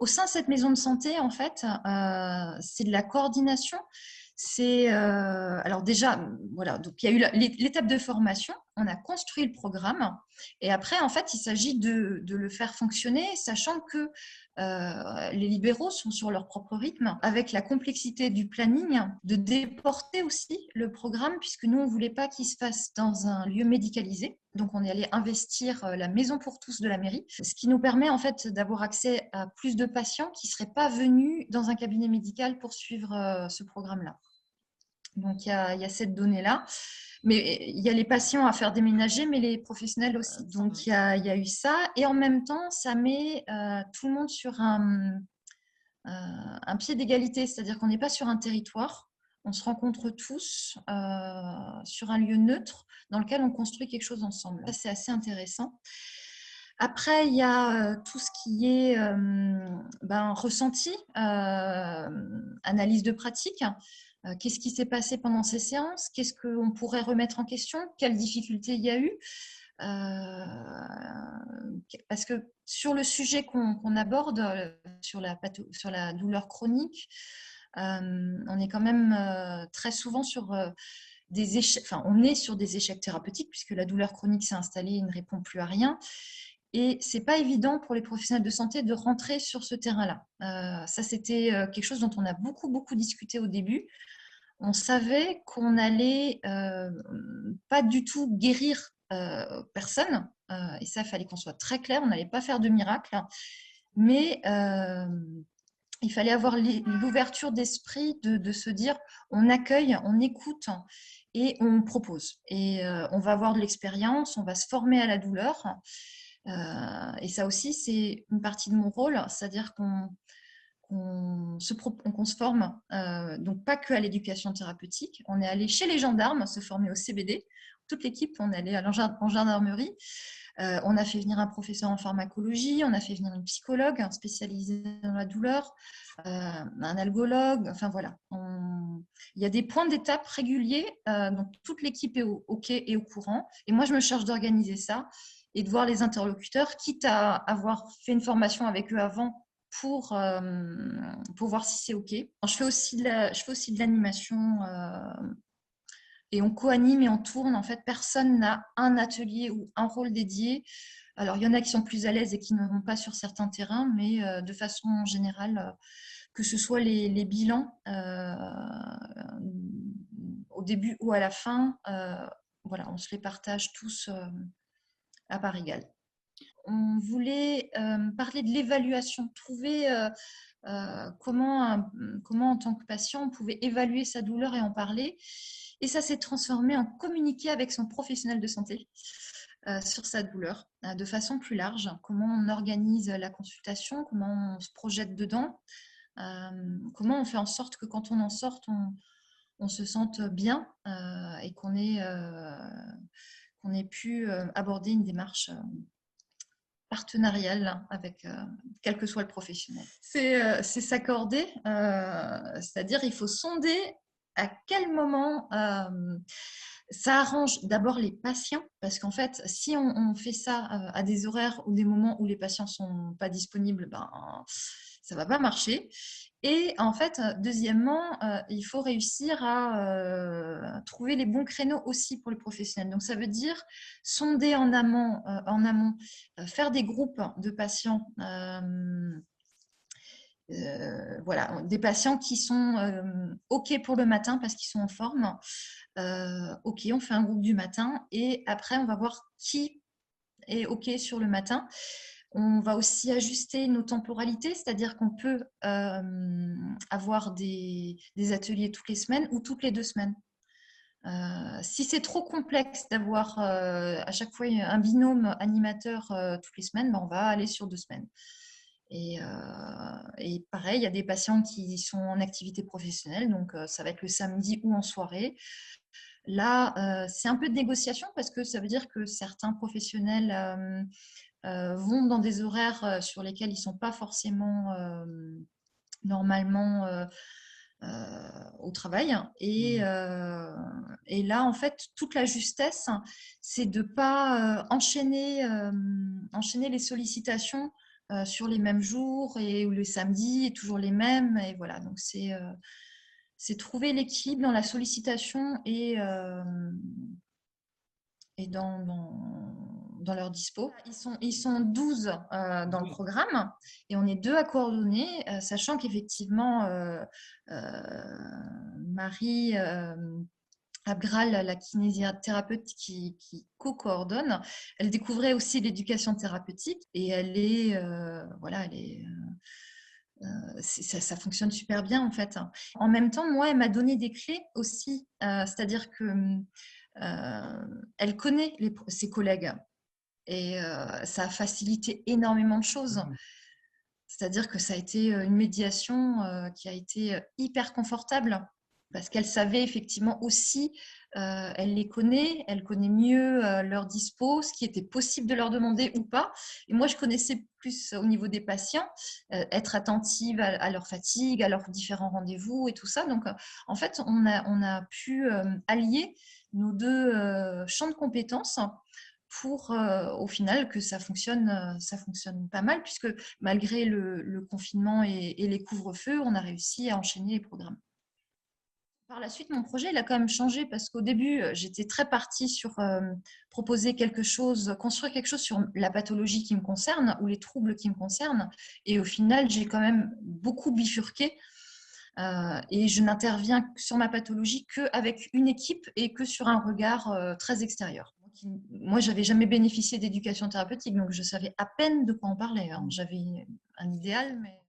Au sein de cette maison de santé, en fait, c'est de la coordination. C'est alors déjà, voilà, donc il y a eu l'étape de formation, on a construit le programme et après, en fait, il s'agit de le faire fonctionner, sachant que les libéraux sont sur leur propre rythme, avec la complexité du planning, de déporter aussi le programme, puisque nous, on ne voulait pas qu'il se fasse dans un lieu médicalisé. Donc, on est allé investir la maison pour tous de la mairie, ce qui nous permet en fait d'avoir accès à plus de patients qui ne seraient pas venus dans un cabinet médical pour suivre ce programme-là. Donc, il y a cette donnée-là. Mais il y a les patients à faire déménager, mais les professionnels aussi. Donc, il y a eu ça. Et en même temps, ça met tout le monde sur un pied d'égalité. C'est-à-dire qu'on n'est pas sur un territoire. On se rencontre tous sur un lieu neutre dans lequel on construit quelque chose ensemble. Ça, c'est assez intéressant. Après, il y a tout ce qui est ressenti, analyse de pratique. Qu'est-ce qui s'est passé pendant ces séances? Qu'est-ce qu'on pourrait remettre en question? Quelles difficultés il y a eu? Parce que sur le sujet qu'on aborde, sur la douleur chronique, on est quand même très souvent sur des échecs, enfin, on est sur des échecs thérapeutiques puisque la douleur chronique s'est installée et ne répond plus à rien. Et c'est pas évident pour les professionnels de santé de rentrer sur ce terrain-là. Ça, c'était quelque chose dont on a beaucoup discuté au début. On savait qu'on allait pas du tout guérir personne. Et ça, il fallait qu'on soit très clair. On n'allait pas faire de miracle. Mais il fallait avoir l'ouverture d'esprit de se dire on accueille, on écoute et on propose. Et on va avoir de l'expérience, on va se former à la douleur. Et ça aussi, c'est une partie de mon rôle, c'est-à-dire qu'on se forme, donc pas que à l'éducation thérapeutique. On est allé chez les gendarmes se former au CBD. Toute l'équipe, on est allé en gendarmerie. On a fait venir un professeur en pharmacologie, on a fait venir une psychologue spécialisée dans la douleur, un algologue, enfin voilà. Il y a des points d'étape réguliers, donc toute l'équipe est OK et au courant. Et moi, je me charge d'organiser ça et de voir les interlocuteurs, quitte à avoir fait une formation avec eux avant pour voir si c'est OK. Je fais aussi de l'animation et on co-anime et on tourne. En fait, personne n'a un atelier ou un rôle dédié. Alors, il y en a qui sont plus à l'aise et qui ne vont pas sur certains terrains, mais de façon générale, que ce soit les bilans au début ou à la fin, voilà, on se les partage tous à part égale. On voulait parler de l'évaluation, trouver comment en tant que patient on pouvait évaluer sa douleur et en parler. Et ça s'est transformé en communiquer avec son professionnel de santé sur sa douleur de façon plus large. Comment on organise la consultation, comment on se projette dedans, comment on fait en sorte que quand on en sorte, on se sente bien et qu'on ait pu aborder une démarche partenariale avec quel que soit le professionnel. C'est s'accorder, c'est-à-dire il faut sonder à quel moment ça arrange d'abord les patients, parce qu'en fait, si on fait ça à des horaires ou des moments où les patients ne sont pas disponibles, ça ne va pas marcher. Et en fait, deuxièmement, il faut réussir à trouver les bons créneaux aussi pour les professionnels. Donc, ça veut dire sonder en amont, faire des groupes de patients. Voilà, des patients qui sont OK pour le matin parce qu'ils sont en forme. OK, on fait un groupe du matin et après, on va voir qui est OK sur le matin. On va aussi ajuster nos temporalités, c'est-à-dire qu'on peut avoir des ateliers toutes les semaines ou toutes les 2 semaines. Si c'est trop complexe d'avoir à chaque fois un binôme animateur toutes les semaines, on va aller sur 2 semaines. Et pareil, il y a des patients qui sont en activité professionnelle, donc ça va être le samedi ou en soirée. Là, c'est un peu de négociation parce que ça veut dire que certains professionnels vont dans des horaires sur lesquels ils ne sont pas forcément normalement au travail. Et là, en fait, toute la justesse, c'est de ne pas enchaîner les sollicitations sur les mêmes jours et où le samedi est toujours les mêmes. Et voilà, donc c'est trouver l'équilibre dans la sollicitation et dans leur dispo. Ils sont 12 dans le programme et on est 2 à coordonner, sachant qu'effectivement, Marie Abgral, la kinésithérapeute qui co-coordonne, elle découvrait aussi l'éducation thérapeutique et elle est, voilà, elle est, ça fonctionne super bien en fait. En même temps, moi, elle m'a donné des clés aussi, c'est-à-dire que elle connaît ses collègues et ça a facilité énormément de choses. C'est-à-dire que ça a été une médiation qui a été hyper confortable parce qu'elle savait effectivement aussi, elle les connaît, elle connaît mieux leur dispo, ce qui était possible de leur demander ou pas. Et moi, je connaissais plus au niveau des patients, être attentive à leur fatigue, à leurs différents rendez-vous et tout ça. Donc, en fait, on a pu allier nos deux champs de compétences pour au final que ça fonctionne pas mal, puisque malgré le confinement et les couvre-feux, on a réussi à enchaîner les programmes. Par la suite, mon projet, il a quand même changé parce qu'au début, j'étais très partie sur proposer quelque chose, construire quelque chose sur la pathologie qui me concerne ou les troubles qui me concernent. Et au final, j'ai quand même beaucoup bifurqué et je n'interviens sur ma pathologie qu'avec une équipe et que sur un regard très extérieur. Moi, j'avais jamais bénéficié d'éducation thérapeutique, donc je savais à peine de quoi on parlait. Hein. J'avais un idéal, mais